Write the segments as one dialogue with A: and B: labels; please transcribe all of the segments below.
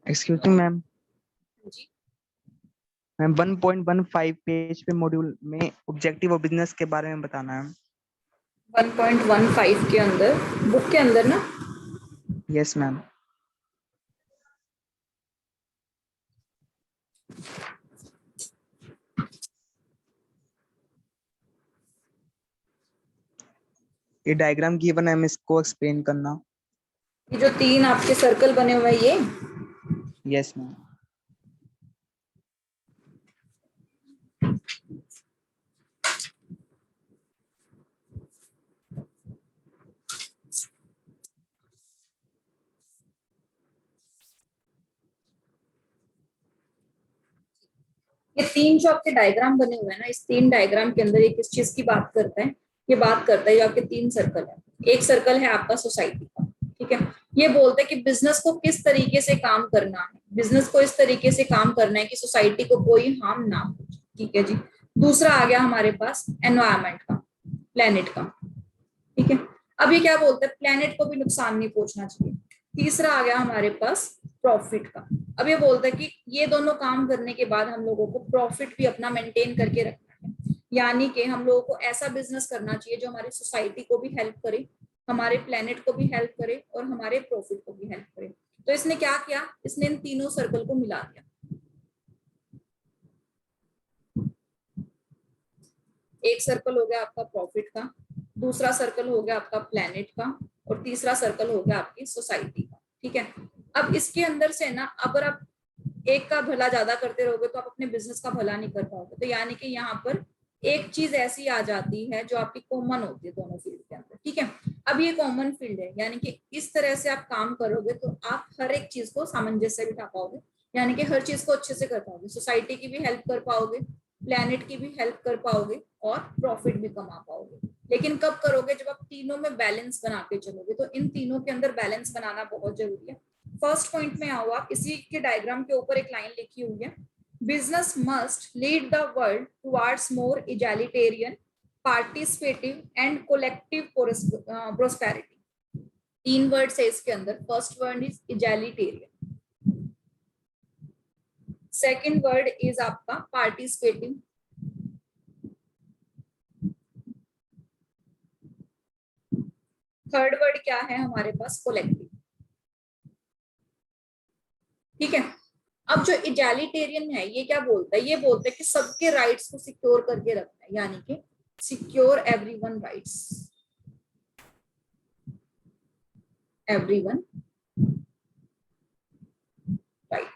A: Excuse me ma'am.
B: जी।
A: Ma'am 1.15 page पे module में ऑब्जेक्टिव ऑफ बिजनेस के बारे में बताना है।
B: 1.15 के अंदर, बुक के अंदर ना?
A: Yes ma'am. ये डायग्राम गिवन है, हम इसको एक्सप्लेन करना।
B: ये जो 3 आपके सर्कल बने हुए हैं, ये
A: यस मैम।
B: ये 3 जो आपके डायग्राम बने हुए हैं ना, इस 3 डायग्राम के अंदर ये किस चीज की बात करता है? ये बात करता है, जो आपके 3 सर्कल है। एक सर्कल है आपका सोसाइटी का, ठीक है। ये बोलते हैं कि बिजनेस को किस तरीके से काम करना है, बिजनेस को इस तरीके से काम करना है कि सोसाइटी को कोई हार्म ना हो, ठीक है जी। दूसरा आ गया हमारे पास एनवायरमेंट का, प्लेनेट का, ठीक है। अब ये क्या बोलते हैं? प्लेनेट को भी नुकसान नहीं पहुंचना चाहिए। तीसरा आ गया हमारे पास प्रॉफिट का। अब ये बोलता है कि ये दोनों काम करने के बाद हम लोगों को प्रॉफिट भी अपना मेंटेन करके रखना है, यानी कि हम लोगों को ऐसा बिजनेस करना चाहिए जो हमारी सोसाइटी को भी हेल्प करे, हमारे प्लेनेट को भी हेल्प करे और हमारे प्रॉफिट को भी हेल्प करे। तो इसने क्या किया? इसने इन तीनों सर्कल को मिला दिया। एक सर्कल हो गया आपका प्रॉफिट का, दूसरा सर्कल हो गया आपका प्लेनेट का, और तीसरा सर्कल हो गया आपकी सोसाइटी का, ठीक है। अब इसके अंदर से ना, अगर आप एक का भला ज्यादा करते रहोगे तो आप अपने बिजनेस का भला नहीं कर पाओगे। तो यानी कि यहाँ पर एक चीज ऐसी आ जाती है जो आपकी कॉमन होती है दोनों फील्ड के अंदर, ठीक है। अब ये कॉमन फील्ड है, यानी कि इस तरह से आप काम करोगे तो आप हर एक चीज को सामंजस्य बिठा पाओगे, यानी कि हर चीज को अच्छे से कर पाओगे, सोसाइटी की भी हेल्प कर पाओगे, प्लेनेट की भी हेल्प कर पाओगे और प्रॉफिट भी कमा पाओगे। लेकिन कब करोगे? जब आप तीनों में बैलेंस बना के चलोगे। तो इन तीनों के अंदर बैलेंस बनाना बहुत जरूरी है। फर्स्ट पॉइंट में आओ आप, इसी के डायग्राम के ऊपर एक लाइन लिखी हुई है, business must lead the world towards more egalitarian, participative and collective prosperity. 3 words है इसके अंदर। First word is egalitarian, second word is आपका पार्टिसिपेटिव, थर्ड वर्ड क्या है हमारे पास? कोलेक्टिव, ठीक है। अब जो इगैलिटेरियन है ये क्या बोलता है? ये बोलता है कि सबके राइट्स को सिक्योर करके रखना है, यानी कि secure everyone rights, everyone right.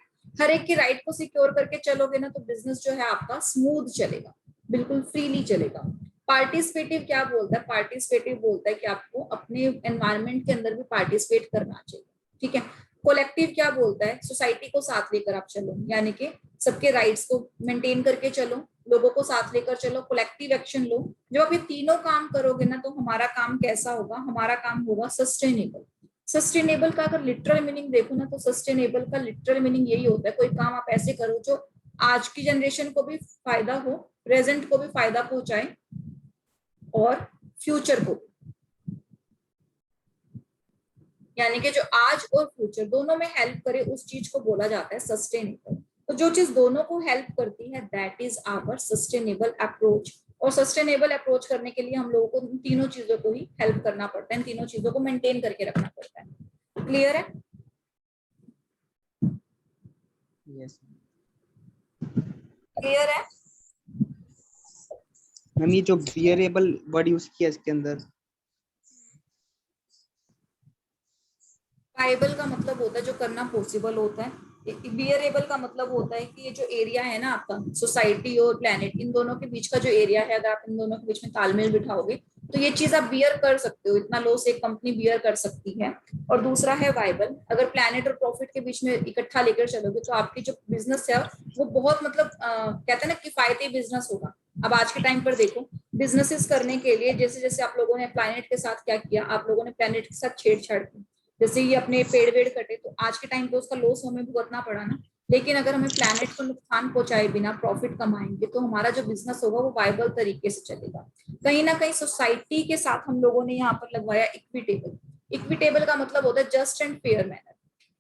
B: हर एक की राइट को सिक्योर करके चलोगे ना तो बिजनेस जो है आपका स्मूथ चलेगा, बिल्कुल फ्रीली चलेगा। पार्टिसिपेटिव क्या बोलता है? पार्टिसिपेटिव बोलता है कि आपको अपने एनवायरनमेंट के अंदर भी पार्टिसिपेट करना चाहिए, ठीक है। कोलेक्टिव क्या बोलता है? सोसाइटी को साथ लेकर आप चलो, यानी कि सबके राइट्स को मेंटेन करके चलो, लोगों को साथ लेकर चलो, कोलेक्टिव एक्शन लो। जब आप ये तीनों काम करोगे ना तो हमारा काम कैसा होगा? हमारा काम होगा सस्टेनेबल। सस्टेनेबल का अगर लिटरल मीनिंग देखो ना तो सस्टेनेबल का लिटरल मीनिंग यही होता है, कोई काम आप ऐसे करो जो आज की जनरेशन को भी फायदा हो, प्रेजेंट को भी फायदा पहुंचाए और फ्यूचर को, यानी कि जो आज और फ्यूचर दोनों में हेल्प करे, उस चीज को बोला जाता है सस्टेनेबल। तो जो चीज दोनों को हेल्प करती है that is our sustainable approach. और सस्टेनेबल अप्रोच करने के लिए हम लोगों को इन तीनों चीजों को ही हेल्प करना पड़ता है, इन तीनों चीजों को मेंटेन करके रखना पड़ता है। क्लियर है?
A: यस
B: क्लियर है?
A: मैम। ये जो बियरेबल वर्ड यूज किया इसके अंदर,
B: वायबल का मतलब होता है जो करना पॉसिबल होता है। बियरेबल का मतलब होता है कि ये जो एरिया है ना आपका, सोसाइटी और प्लेनेट, इन दोनों के बीच का जो एरिया है, अगर आप इन दोनों के बीच में तालमेल बिठाओगे तो ये चीज आप बियर कर सकते हो, इतना लॉस एक कंपनी बियर कर सकती है। और दूसरा है वायबल, अगर प्लेनेट और प्रॉफिट के बीच में इकट्ठा लेकर चलोगे तो आपकी जो बिजनेस है वो बहुत मतलब कहते हैं ना किफायती बिजनेस होगा। अब आज के टाइम पर देखो, बिजनेसेस करने के लिए जैसे जैसे आप लोगों ने प्लेनेट के साथ क्या किया, आप लोगों ने प्लेनेट के साथ छेड़छाड़ की, जैसे ये अपने पेड़ वेड़ कटे तो आज के टाइम पे उसका लॉस हमें भुगतना पड़ा ना। लेकिन अगर हमें प्लैनेट को नुकसान पहुंचाए बिना प्रॉफिट कमाएंगे तो हमारा जो बिजनेस होगा वो वायबल तरीके से चलेगा। कहीं ना कहीं सोसाइटी के साथ हम लोगों ने यहाँ पर लगवाया इक्विटेबल। इक्विटेबल का मतलब होता है just and fair manner,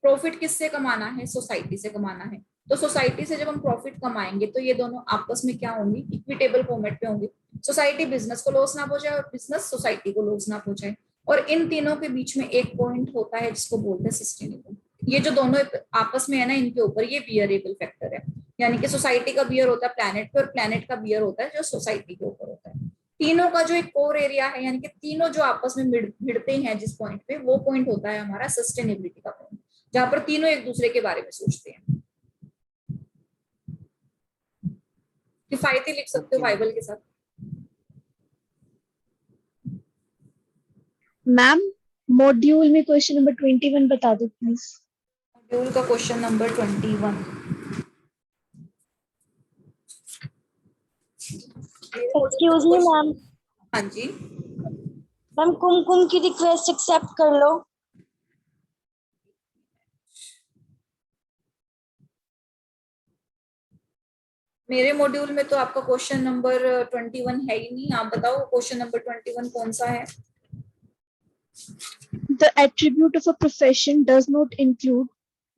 B: profit किससे कमाना है? सोसाइटी से कमाना है। तो सोसाइटी से जब हम प्रॉफिट कमाएंगे तो ये दोनों आपस में क्या होंगी? इक्विटेबल फॉर्मेट पे होंगे। सोसाइटी बिजनेस को लॉस ना पहुंचाए और बिजनेस सोसाइटी को लॉस ना पहुंचाए। और इन तीनों के बीच में एक पॉइंट होता है जिसको बोलते हैं सस्टेनेबल। ये जो दोनों आपस में है ना, इनके ऊपर ये बियरेबल फैक्टर है। यानी कि सोसाइटी का बियर होता है प्लैनेट पे और प्लैनेट का बियर होता है जो सोसाइटी के ऊपर होता है। तीनों का जो एक कोर एरिया है, यानी कि तीनों जो आपस में भिड़ते हैं जिस पॉइंट पे, वो पॉइंट होता है हमारा सस्टेनेबिलिटी का पॉइंट, जहां पर तीनों एक दूसरे के बारे में सोचते हैं। किफायती लिख सकते हो बाइबल के साथ।
C: मैम मॉड्यूल में क्वेश्चन नंबर 21 बता दो प्लीज।
B: मॉड्यूल का question number 21।
C: Excuse me ma'am.
B: हाँ जी।
C: मैम कुमकुम की रिक्वेस्ट एक्सेप्ट कर लो।
B: मेरे मॉड्यूल में तो आपका क्वेश्चन नंबर 21 है ही नहीं। आप बताओ क्वेश्चन नंबर 21 कौन सा है?
C: The attribute of a profession does not include,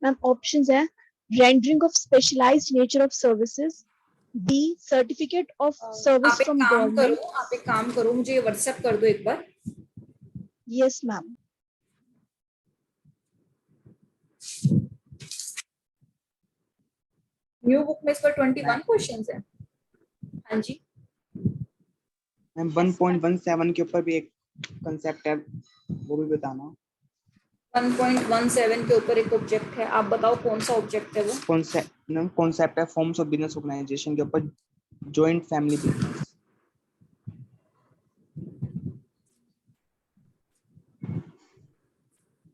C: ma'am options है, rendering of specialized nature of services, B certificate of service
B: आप एक
C: from
B: काम करो,
C: government।
B: मुझे व्हाट्सएप कर दो एक बार।
C: Yes ma'am.
B: न्यू बुक में इस पर 21 क्वेश्चंस है। हाँ जी।
A: मैम 1.17 के ऊपर भी एक कंसेप्ट है, वो भी बताना।
B: 1.17 के ऊपर एक ऑब्जेक्ट है, आप बताओ कौन सा ऑब्जेक्ट है वो?
A: कॉन्सेप्ट है फॉर्म्स ऑफ बिजनेस ऑर्गेनाइजेशन के ऊपर, joint family business.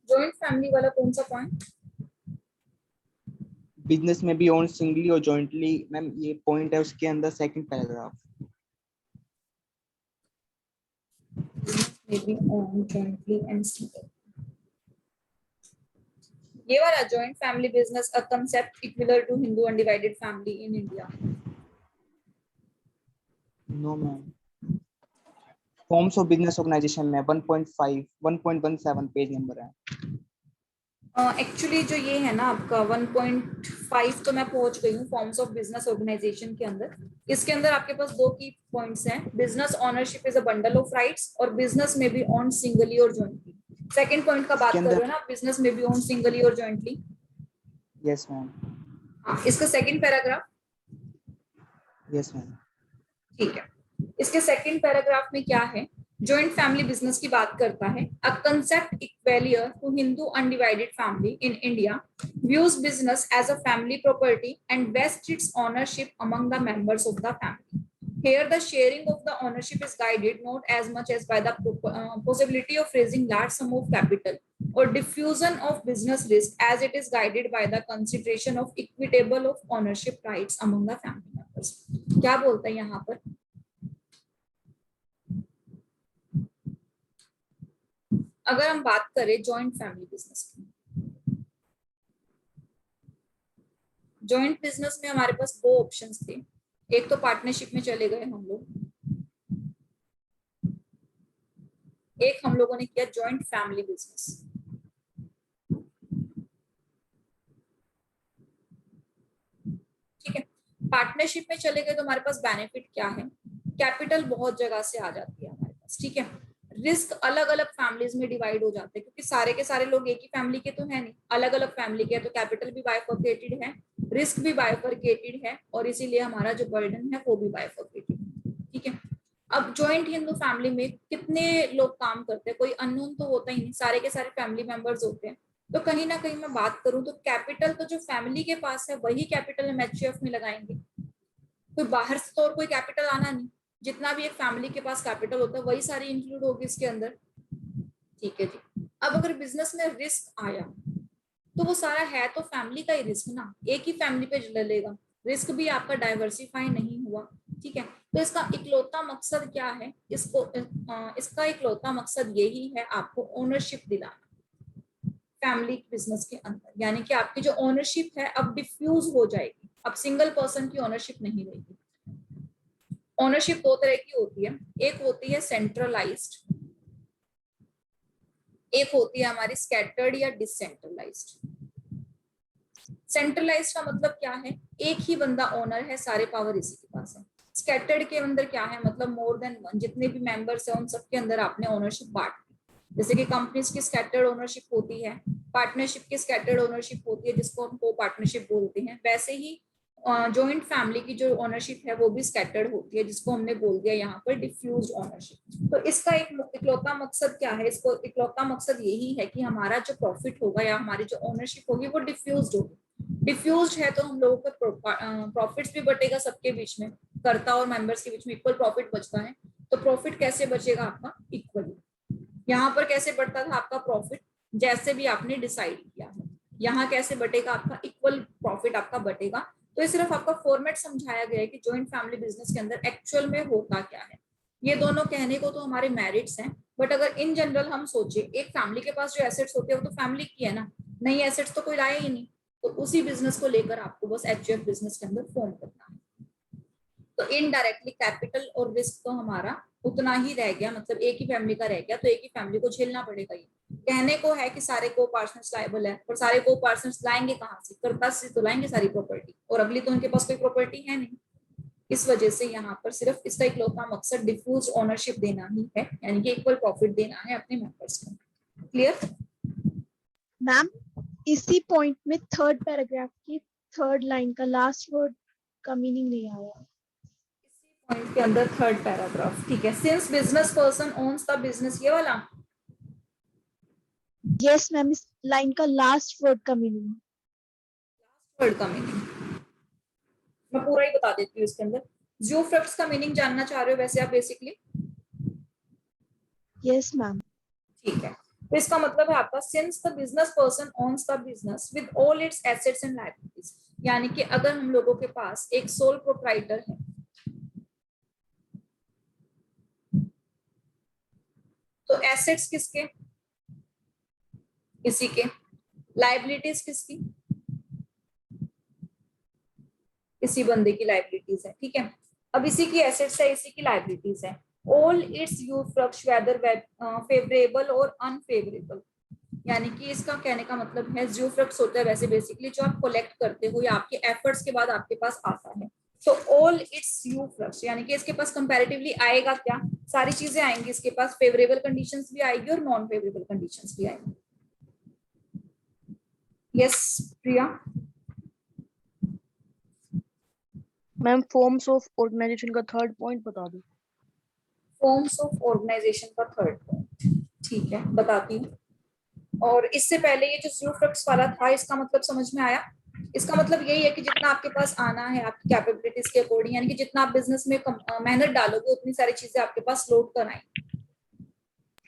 B: Joint family वाला कौन सा पॉइंट?
A: बिजनेस में भी ओन सिंगली और जॉइंटली, मैम ये पॉइंट है उसके अंदर second paragraph.
B: Maybe own jointly and single. ये वाला joint family business, a concept peculiar to Hindu undivided family in India.
A: No ma'am, forms of business organization में 1.5 1.17 पेज नंबर है।
B: Actually जो ये है ना आपका 1.5 तो मैं पहुंच गई हूँ फॉर्म्स ऑफ बिजनेस ऑर्गेनाइजेशन के अंदर। इसके अंदर आपके पास दो की पॉइंट्स हैं, business ownership is a bundle of rights और बिजनेस में भी ओन सिंगली और जॉइंटली। सेकंड पॉइंट का बात कर रहे हो ना, बिजनेस में भी ओन सिंगली और जॉइंटली।
A: Yes ma'am.
B: हाँ, इसका सेकंड पैराग्राफ।
A: Yes ma'am.
B: ठीक है, इसके सेकंड पैराग्राफ में क्या है? जॉइंट फैमिली बिजनेस की बात करता है। A concept peculiar to Hindu undivided family in India views business as a family property and vests its ownership among the members of the family. Here the sharing of the ownership is guided not as much as by the possibility of raising large sum of capital or diffusion of business risk as it is guided by the consideration of equitable of ownership rights among the family members. क्या बोलते हैं यहाँ पर? अगर हम बात करें joint family business की, जॉइंट बिजनेस में हमारे पास दो ऑप्शंस थे। एक तो पार्टनरशिप में चले गए हम लोग, एक हम लोगों ने किया जॉइंट फैमिली बिजनेस। ठीक है, पार्टनरशिप में चले गए तो हमारे पास बेनिफिट क्या है? कैपिटल बहुत जगह से आ जाती है हमारे पास। ठीक है, रिस्क अलग अलग फैमिलीज में डिवाइड हो जाते हैं क्योंकि सारे के सारे लोग एक ही फैमिली के तो है नहीं, अलग अलग फैमिली के हैं, तो कैपिटल भी बाइफरकेटेड है, रिस्क भी बाइफरकेटेड है और इसीलिए हमारा जो बर्डन है वो भी बाइफरकेटेड है। ठीक है, अब जॉइंट हिंदू फैमिली में कितने लोग काम करते हैं? कोई अननोन तो होता ही नहीं, सारे के सारे फैमिली मेंबर्स होते हैं। तो कहीं ना कहीं मैं बात करूं तो कैपिटल तो जो फैमिली के पास है वही कैपिटल हम एचयूएफ में लगाएंगे, कोई बाहर से तो और कोई कैपिटल आना नहीं। जितना भी एक फैमिली के पास कैपिटल होता है वही सारी इंक्लूड होगी इसके अंदर। ठीक है जी, अब अगर बिजनेस में रिस्क आया तो वो सारा है तो फैमिली का ही रिस्क ना, एक ही फैमिली पे डलेगा, रिस्क भी आपका डाइवर्सिफाई नहीं हुआ। ठीक है, तो इसका इकलौता मकसद क्या है? इसका इकलौता मकसद यही है आपको ओनरशिप दिलाना फैमिली बिजनेस के अंदर, यानी कि आपकी जो ओनरशिप है अब डिफ्यूज हो जाएगी, अब सिंगल पर्सन की ओनरशिप नहीं रहेगी। ओनरशिप दो तरह की होती है, एक होती है सेंट्रलाइज्ड, एक होती है हमारी स्कैटर्ड या डिसेंट्रलाइज्ड। सेंट्रलाइज्ड का मतलब क्या है, एक ही बंदा ओनर है, सारे पावर इसी के पास है। स्कैटर्ड के अंदर क्या है, मतलब मोर देन वन, जितने भी मेंबर्स हैं उन सबके अंदर आपने ओनरशिप बांट दी। जैसे कि कंपनीज की स्कैटर्ड ओनरशिप होती है, पार्टनरशिप की स्कैटर्ड ओनरशिप होती है जिसको हम को पार्टनरशिप बोलते हैं, वैसे ही जॉइंट फैमिली की जो ओनरशिप है वो भी स्कैटर्ड होती है जिसको हमने बोल दिया यहाँ पर डिफ्यूज ओनरशिप। तो इसका एक इकलौता मकसद क्या है, इसको इकलौता मकसद यही है कि हमारा जो प्रॉफिट होगा या हमारी जो ओनरशिप होगी वो डिफ्यूज होगी। डिफ्यूज है तो हम लोगों का प्रॉफिट्स भी बटेगा सबके बीच में, कर्ता और मेंबर्स के बीच में इक्वल प्रॉफिट बचता है। तो प्रॉफिट कैसे बचेगा आपका, इक्वली। यहाँ पर कैसे बढ़ता था आपका प्रॉफिट, जैसे भी आपने डिसाइड किया है। यहाँ कैसे बटेगा आपका, इक्वल प्रॉफिट आपका बटेगा। तो ये सिर्फ आपका फॉर्मेट समझाया गया है कि जॉइंट फैमिली बिजनेस के अंदर एक्चुअल में होता क्या है। ये दोनों कहने को तो हमारे मेरिट्स हैं, बट अगर इन जनरल हम सोचे, एक फैमिली के पास जो एसेट्स होते हैं वो तो फैमिली की है ना, नई एसेट्स तो कोई लाया ही नहीं। तो उसी बिजनेस को लेकर आपको बस एचयूएफ बिजनेस के अंदर फॉर्म करना है। तो इनडायरेक्टली कैपिटल और रिस्क तो हमारा उतना ही रह गया, मतलब एक ही फैमिली का रह गया, तो एक ही फैमिली को झेलना पड़ेगा। ये कहने को है कि सारे को पार्टनर्स लायबल है, और सारे को पार्टनर्स लाएंगे कहाँ से, कर्ता से तो लाएंगे सारी प्रॉपर्टी, और अगली तो उनके पास कोई प्रॉपर्टी है नहीं। इस वजह से यहाँ पर सिर्फ इसका इकलौता मकसद डिफ्यूज ओनरशिप देना ही है, यानी कि इक्वल प्रॉफिट देना है अपने मेंबर्स को। क्लियर
C: मैम, इसी पॉइंट में थर्ड पैराग्राफ की थर्ड लाइन का लास्ट वर्ड का मीनिंग नहीं आया।
B: पॉइंट के अंदर थर्ड पैराग्राफ, ठीक है। Since business person owns the business, ये वाला।
C: यस मैम, इस लाइन का लास्ट वर्ड का मीनिंग।
B: वर्ड का मीनिंग मैं पूरा ही बता देती हूँ इसके अंदर। ज़ूफ्रक्ट्स का मीनिंग जानना चाह रहे हो वैसे आप बेसिकली?
C: Yes ma'am.
B: ठीक है, तो इसका मतलब है आपका since the business person owns the business with all its assets and liabilities, यानी कि अगर हम लोगों के पास एक सोल प्रोप्राइटर है, तो एसेट्स किसके, इसी के। लायबिलिटीज किसकी, इसी बंदे की लायबिलिटीज है, ठीक है। अब इसी की एसेट्स है, इसी की लायबिलिटीज है। ऑल इट्स यूफ्रक्ट्स वेदर फेवरेबल और अनफेवरेबल, यानी कि इसका कहने का मतलब है यूफ्रक्ट्स होता है वैसे बेसिकली जो आप कलेक्ट करते हो या आपके एफर्ट्स के बाद आपके पास आता है। तो ऑल इट्स यूफ्रक्ट्स यानी कि इसके पास कंपैरेटिवली आएगा क्या, सारी चीजें आएंगी इसके पास, फेवरेबल कंडीशंस भी आएगी और नॉन फेवरेबल कंडीशंस भी आएंगी। Yes Priya.
D: Ma'am forms of organisation का थर्ड पॉइंट बता दो।
B: फॉर्म्स ऑफ ऑर्गेनाइजेशन का थर्ड पॉइंट, ठीक है बताती हूँ। और इससे पहले ये जो यूफ्रक्ट्स वाला था, इसका मतलब समझ में आया? इसका मतलब यही है कि जितना आपके पास आना है आपकी कैपेबिलिटीज के अकॉर्डिंग, यानी कि जितना आप बिजनेस में मेहनत डालोगे उतनी सारी चीजें आपके पास लोड कर आएंगी।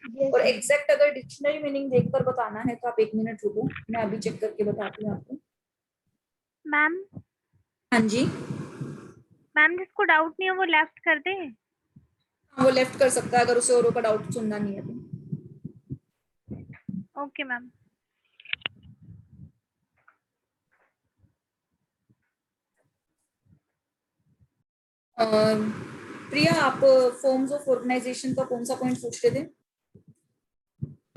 C: Yes,
B: और
C: ma'am.
B: एग्जैक्ट अगर डिक्शनरी मीनिंग देखकर बताना है तो आप 1 मिनट रुको, मैं अभी चेक करके बताती हूँ आपको।
E: मैम
B: हाँ जी,
E: मैम जिसको डाउट नहीं है वो लेफ्ट कर दे।
B: वो लेफ्ट कर सकता है अगर उसे औरों का डाउट सुनना नहीं है तो।
E: Okay ma'am.
B: प्रिया आप फॉर्म्स ऑफ ऑर्गेनाइजेशन का कौन सा पॉइंट पूछ रहे थे?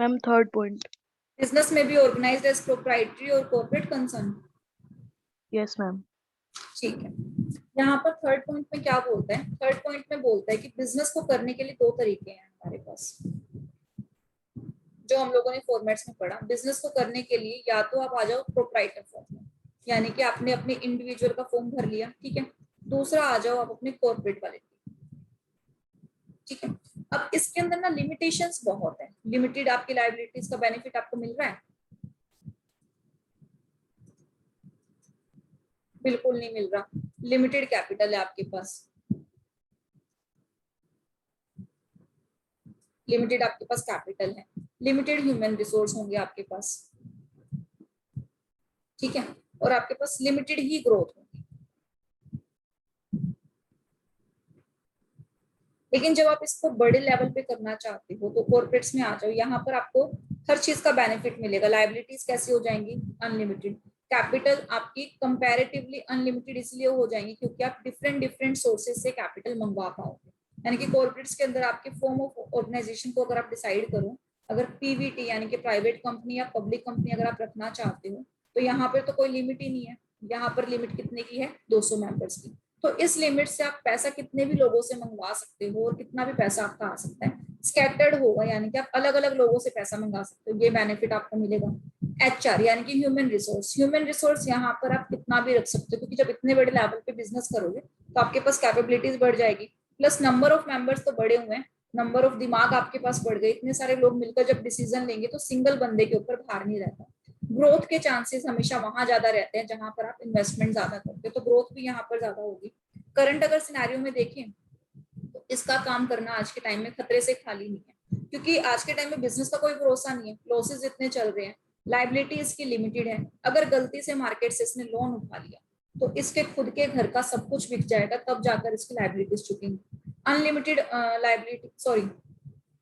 D: Ma'am third point.
B: बिजनेस में भी ऑर्गेनाइज्ड एज प्रोप्राइटरी और कॉर्पोरेट कंसर्न।
D: Yes ma'am.
B: ठीक है, यहाँ पर थर्ड पॉइंट में क्या बोलता है, थर्ड पॉइंट में बोलता है कि बिजनेस को करने के लिए 2 तरीके हैं हमारे पास, जो हम लोगों ने फॉर्मेट्स में पढ़ा। बिजनेस को करने के लिए या तो आप आ जाओ प्रोप्राइटर फॉर्म में, यानी कि आपने अपने इंडिविजुअल का फॉर्म भर लिया, ठीक है। दूसरा आ जाओ आप अपने कॉर्पोरेट वाले, ठीक है। अब इसके अंदर ना लिमिटेशंस बहुत है, लिमिटेड आपकी लायबिलिटीज का बेनिफिट आपको मिल रहा है? बिल्कुल नहीं मिल रहा। लिमिटेड कैपिटल है आपके पास, लिमिटेड आपके पास कैपिटल है, लिमिटेड ह्यूमन रिसोर्स होंगे आपके पास, ठीक है। और आपके पास लिमिटेड ही ग्रोथ होगी। लेकिन जब आप इसको बड़े लेवल पे करना चाहते हो तो कॉर्पोरेट्स में आ जाओ, यहाँ पर आपको हर चीज का बेनिफिट मिलेगा। लायबिलिटीज कैसी हो जाएंगी, अनलिमिटेड। कैपिटल आपकी कंपैरेटिवली अनलिमिटेड इसलिए हो जाएंगी क्योंकि आप डिफरेंट सोर्सेज से कैपिटल मंगवा पाओगे। यानी कि कॉर्पोरेट्स के अंदर आपके फॉर्म ऑफ ऑर्गेनाइजेशन को अगर आप डिसाइड करो, अगर पीवीटी यानी कि प्राइवेट कंपनी या पब्लिक कंपनी अगर आप रखना चाहते हो तो यहाँ पर तो कोई लिमिट ही नहीं है, यहाँ पर लिमिट कितने की है, 200 मेंबर्स की। तो इस लिमिट से आप पैसा कितने भी लोगों से मंगवा सकते हो और कितना भी पैसा आपका आ सकता है, स्कैटर्ड होगा, यानी कि आप अलग अलग लोगों से पैसा मंगा सकते हो, ये बेनिफिट आपको मिलेगा। एचआर यानी कि ह्यूमन रिसोर्स, ह्यूमन रिसोर्स यहाँ पर आप कितना भी रख सकते हो, क्योंकि जब इतने बड़े लेवल पे बिजनेस करोगे तो आपके पास कैपेबिलिटीज बढ़ जाएगी, प्लस नंबर ऑफ मेंबर्स तो बड़े हुए हैं, नंबर ऑफ दिमाग आपके पास बढ़ गए, इतने सारे लोग मिलकर जब डिसीजन लेंगे तो सिंगल बंदे के ऊपर भार नहीं रहता। ग्रोथ के चांसेस हमेशा वहां ज्यादा रहते हैं जहां पर आप इन्वेस्टमेंट ज्यादा करते हो, तो ग्रोथ भी यहाँ पर ज्यादा होगी। करंट अगर सिनेरियो में देखें तो इसका काम करना आज के टाइम में खतरे से खाली नहीं है, क्योंकि आज के टाइम में बिजनेस का कोई भरोसा नहीं है, लॉसेस इतने चल रहे हैं, लाइबिलिटी इसकी लिमिटेड है। अगर गलती से मार्केट से इसने लोन उठा लिया तो इसके खुद के घर का सब कुछ बिक जाएगा, तब जाकर इसकी लाइबिलिटीज चुकेंगी। अनलिमिटेड लाइबिलिटी, सॉरी,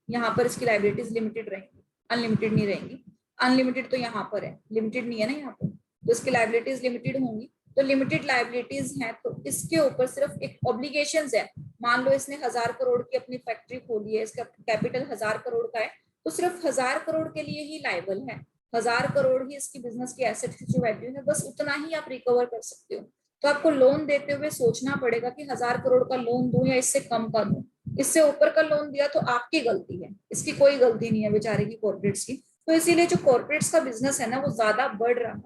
B: यहाँ पर इसकी लाइबिलिटीज लिमिटेड रहेंगी, अनलिमिटेड नहीं रहेंगी। अनलिमिटेड तो यहाँ पर है, लिमिटेड नहीं है ना यहाँ पर, तो इसकी लाइबिलिटीज लिमिटेड होंगी। तो लिमिटेड लाइबिलिटीज हैं तो इसके ऊपर सिर्फ एक ऑब्लिगेशंस है। मान लो इसने 1000 करोड़ की अपनी फैक्ट्री खोली है, इसका कैपिटल 1000 करोड़ का है, तो सिर्फ 1000 करोड़ के लिए ही लायबल है, 1000 करोड़ ही इसकी बिजनेस की एसेट की जो वैल्यू है, बस उतना ही आप रिकवर कर सकते हो। तो आपको लोन देते हुए सोचना पड़ेगा कि 1000 करोड़ का लोन दूं या इससे कम का दूं। इससे ऊपर का लोन दिया तो आपकी गलती है, इसकी कोई गलती नहीं है बेचारे की, कॉर्पोरेट्स की। तो इसीलिए जो कॉर्पोरेट्स का बिजनेस है ना वो ज्यादा बढ़ रहा है,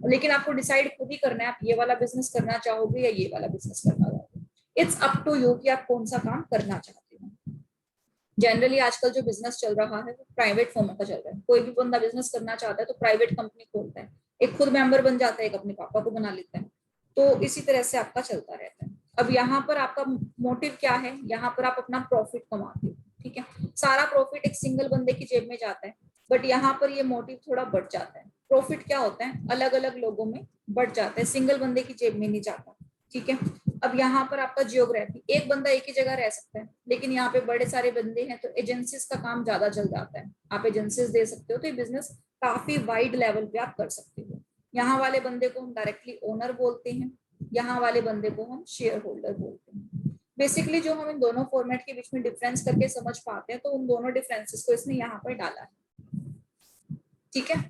B: लेकिन आपको डिसाइड खुद ही करना है आप ये वाला बिजनेस करना चाहोगे या ये वाला बिजनेस करना चाहोगे। इट्स अप टू यू कि आप कौन सा काम करना चाहते हो। जनरली आजकल जो बिजनेस चल रहा है वो प्राइवेट फॉर्म का चल रहा है। कोई भी बंदा बिजनेस करना चाहता है तो प्राइवेट कंपनी खोलता है, एक खुद मेंबर बन जाता है, एक अपने पापा को बना लेता है, तो इसी तरह से आपका चलता रहता है। अब यहाँ पर आपका मोटिव क्या है, यहाँ पर आप अपना प्रॉफिट कमाते हो, ठीक है, सारा प्रॉफिट एक सिंगल बंदे की जेब में जाता है, बट यहाँ पर ये मोटिव थोड़ा बढ़ जाता है। प्रॉफिट क्या होता है, अलग अलग लोगों में बढ़ जाता है, सिंगल बंदे की जेब में नहीं जाता, ठीक है। अब यहाँ पर आपका जियोग्राफी, एक बंदा एक ही जगह रह सकता है, लेकिन यहाँ पे बड़े सारे बंदे हैं तो एजेंसीज का काम ज्यादा चल जाता है, आप एजेंसीज दे सकते हो, तो ये बिजनेस काफी वाइड लेवल पे आप कर सकते हो। यहाँ वाले बंदे को हम डायरेक्टली ओनर बोलते हैं, यहाँ वाले बंदे को हम शेयर होल्डर बोलते हैं। बेसिकली जो हम इन दोनों फॉर्मेट के बीच में डिफरेंस करके समझ पाते हैं, तो उन दोनों डिफरेंसेस को इसने यहाँ पर डाला है, ठीक है।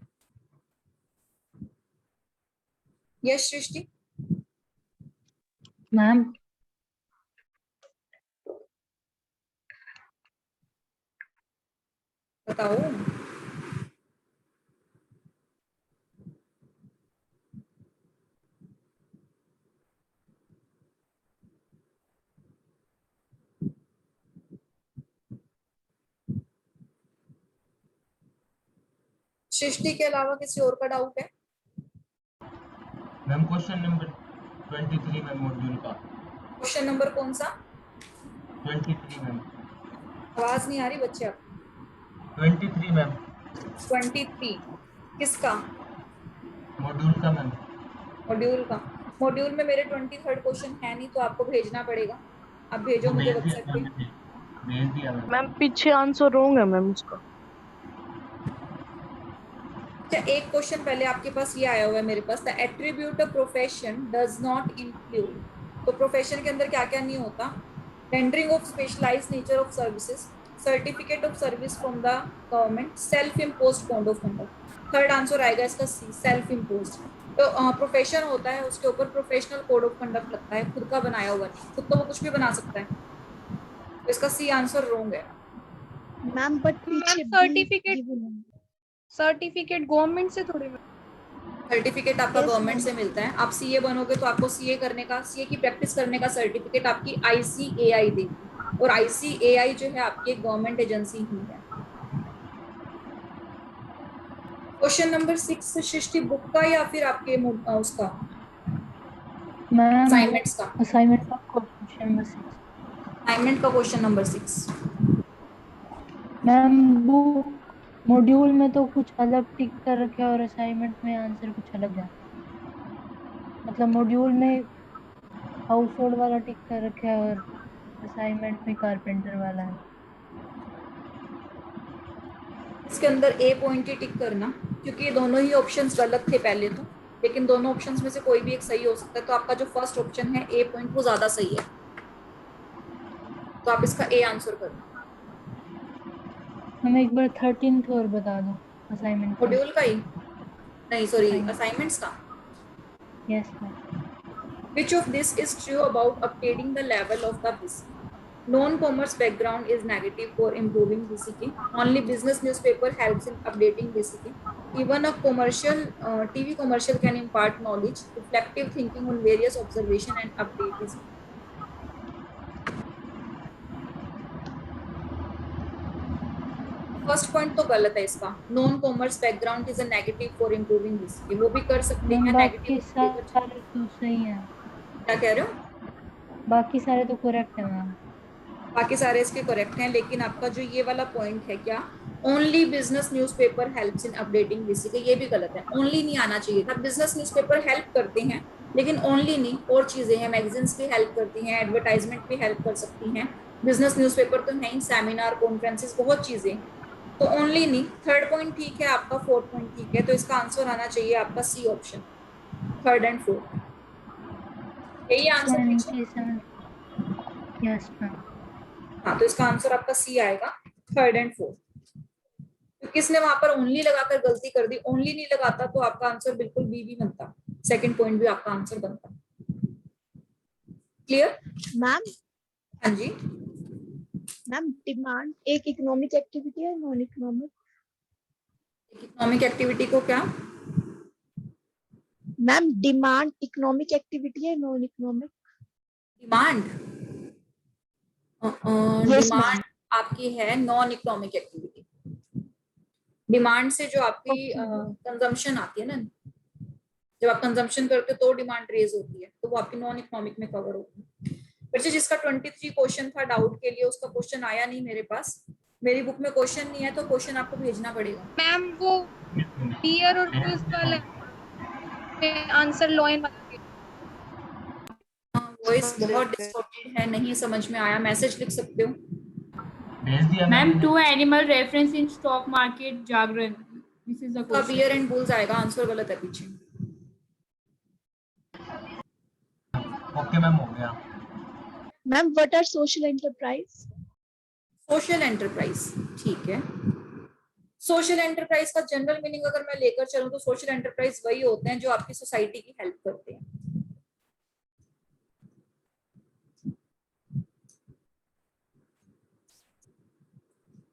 B: यस सृष्टि
F: मैम,
B: बताओ। सृष्टि के अलावा किसी और का डाउट है?
G: Ma'am question number 23 ma'am, module का
B: क्वेश्चन नंबर कौन सा?
G: 23 मैम।
B: आवाज नहीं आ रही बच्चे आप।
G: 23 मैम।
B: 23 किसका?
G: मॉड्यूल का मैम।
B: मॉड्यूल का। मॉड्यूल में मेरे 23rd क्वेश्चन है नहीं, तो आपको भेजना पड़ेगा, आप भेजो मुझे व्हाट्सएप पे।
G: भेज दिया मैम।
D: मैम पीछे आंसर रॉन्ग है मैम उसका।
B: अच्छा, एक क्वेश्चन पहले आपके पास ये आया हुआ है मेरे पास, the attribute of profession does not include, तो प्रोफेशन के अंदर क्या क्या नहीं होता, rendering of specialised nature of services, certificate of service from the government, self imposed code of conduct. Third answer आएगा इसका सी, सेल्फ इम्पोज्ड। तो प्रोफेशन होता है उसके ऊपर प्रोफेशनल कोड ऑफ कंडक्ट लगता है, खुद का बनाया हुआ नहीं, खुद तो वो कुछ भी बना सकता है, तो इसका सी आंसर रॉन्ग है।
C: मैम बट पीछे
H: सर्टिफिकेट गवर्नमेंट से थोड़ी
B: सर्टिफिकेट आपका
C: Yes,
B: गवर्नमेंट
C: ma'am.
B: से मिलता है। आप सीए बनोगे तो आपको सीए करने का, सीए की प्रैक्टिस करने का सर्टिफिकेट आपकी आईसीएआई देगी, और आईसीएआई जो है आपकी एक गवर्नमेंट एजेंसी ही है। क्वेश्चन नंबर 6 सृष्टि बुक का या फिर आपके उसका
F: मैम
B: असाइनमेंट्स का?
F: असाइनमेंट का क्वेश्चन नंबर 6।
B: असाइनमेंट का क्वेश्चन नंबर 6।
F: मैम वो मॉड्यूल में तो कुछ अलग टिक कर रखे और असाइनमेंट में आंसर कुछ अलग है, मतलब मॉड्यूल में हाउस होल्ड वाला टिक कर रखा है और असाइनमेंट में कारपेंटर वाला है।
B: इसके अंदर ए पॉइंट ही टिक करना, क्योंकि ये दोनों ही ऑप्शंस गलत थे पहले तो, लेकिन दोनों ऑप्शंस में से कोई भी एक सही हो सकता है, तो आपका जो फर्स्ट ऑप्शन है ए पॉइंट वो ज्यादा सही है, तो आप इसका ए आंसर करो।
F: हम एक बार 13th और बता दो असाइनमेंट
B: मॉड्यूल का ही नहीं सॉरी
F: Assignment.
B: असाइनमेंट्स का।
F: Yes, ma'am.
B: Which of this is true about updating the level of the BCK? Non-commerce background is negative for improving BCK. Only business newspaper helps in updating BCK. Even a commercial TV commercial can impart knowledge. Reflective thinking on various observation and update BCK. First point तो गलत है इसका। Non commerce background is a negative for improving BCK, वो भी कर सकते
F: ma'am
B: हैं
F: बाकी
B: नेगेटिव।
F: सारे तो सही हैं।
B: क्या कह रहे हो?
F: बाकी सारे तो करेक्ट है मैम।
B: बाकी सारे इसके करेक्ट हैं, लेकिन आपका जो ये वाला पॉइंट है क्या, only business newspaper helps in updating BCK, ये भी गलत है। ओनली नहीं आना चाहिए था। बिजनेस न्यूज़पेपर हेल्प करते हैं लेकिन ओनली नहीं, और चीजें हैं, मैगजीन्स भी हेल्प करती हैं, एडवर्टाइजमेंट भी हेल्प कर सकती हैं। बिजनेस न्यूज़पेपर तो नहीं, सेमिनार कॉन्फ्रेंसेस बहुत चीजें हैं, तो ओनली नहीं। थर्ड पॉइंट ठीक है आपका, फोर्थ पॉइंट ठीक है, तो इसका आंसर आना चाहिए आपका C option, third and fourth. यही आंसर पीछे।
F: Yes ma'am.
B: हाँ, तो इसका आंसर आपका सी आएगा, थर्ड एंड फोर्थ। तो किसने वहां पर ओनली लगाकर गलती कर दी? ओनली नहीं लगाता तो आपका आंसर बिल्कुल बी भी बनता, सेकंड पॉइंट भी आपका आंसर बनता। Clear
C: ma'am?
B: हाँ जी।
C: मैम डिमांड एक इकोनॉमिक एक्टिविटी है, नॉन इकोनॉमिक?
B: इकोनॉमिक एक्टिविटी को क्या?
C: मैम डिमांड इकोनॉमिक एक्टिविटी है, non economic?
B: Demand
C: Yes,
B: demand आपकी है नॉन इकोनॉमिक एक्टिविटी। डिमांड से जो आपकी कंजम्पशन आती है ना, जब आप कंजम्पशन करते हो तो डिमांड रेज होती है, तो वो आपकी नॉन इकोनॉमिक में कवर होती है। बच्चे जिसका 23 क्वेश्चन था डाउट के लिए, उसका क्वेश्चन आया नहीं मेरे पास, मेरी बुक में क्वेश्चन नहीं है, तो क्वेश्चन आपको भेजना पड़ेगा।
H: मैम वो डियर और क्विज वाला आंसर लॉइन वाला
B: वॉइस बहुत डिस्टॉर्टेड है, नहीं समझ में आया, मैसेज लिख सकते हो।
G: भेज दिया
I: ma'am two animal reference in stock market jargon, this is the
B: का बियर एंड बुल्स आएगा, आंसर गलत है पीछे।
G: ओके मैम, हो गया।
C: Ma'am what are social enterprise?
B: Social enterprise, ठीक है। सोशल एंटरप्राइज का जनरल मीनिंग अगर मैं लेकर चलूं तो सोशल एंटरप्राइज वही होते हैं जो आपकी सोसाइटी की हेल्प करते हैं।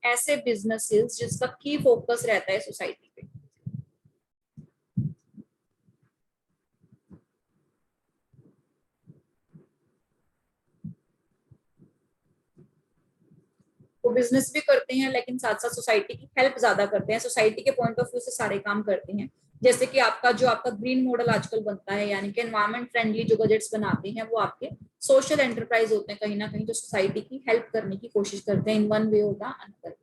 B: ऐसे बिजनेसेस जिसका की फोकस रहता है सोसाइटी पे। वो बिजनेस भी करते हैं लेकिन साथ साथ सोसाइटी की हेल्प ज्यादा करते हैं, सोसाइटी के पॉइंट ऑफ व्यू से सारे काम करते हैं। जैसे कि आपका जो आपका ग्रीन मॉडल आजकल बनता है, यानी कि एनवायरमेंट फ्रेंडली जो गजेट्स बनाते हैं, वो आपके सोशल एंटरप्राइज होते हैं, कहीं ना कहीं जो सोसाइटी की हेल्प करने की कोशिश करते हैं इन वन वे होता अनदर।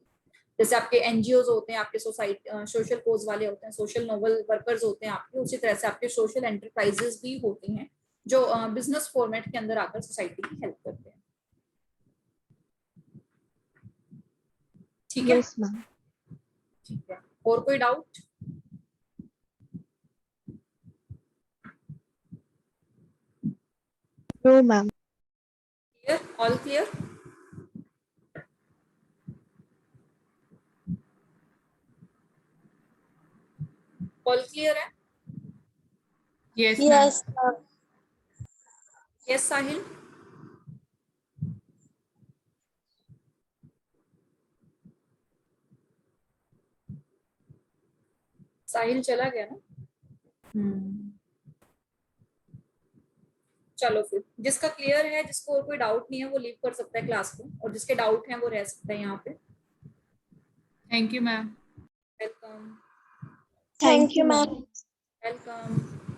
B: जैसे आपके एनजीओज होते हैं, आपके सोसाइटी सोशल कोज वाले होते हैं, सोशल नोबल वर्कर्स होते हैं आपके, उसी तरह से आपके सोशल एंटरप्राइजेस भी होते हैं जो बिजनेस फॉर्मेट के अंदर आकर सोसाइटी की हेल्प करते हैं। ठीक है?
C: Yes ma'am.
B: ठीक है, और कोई doubt?
C: No ma'am.
B: Clear, all clear? All clear है?
I: Yes
H: yes
B: yes Sahil? Sahil चला गया ना? चलो फिर, जिसका क्लियर है, जिसको और कोई डाउट नहीं है, वो लीव कर सकता है क्लास को, और जिसके डाउट हैं वो रह सकता है यहाँ पे।
I: Thank you ma'am.
B: Welcome.
C: Thank you ma'am.
B: Welcome.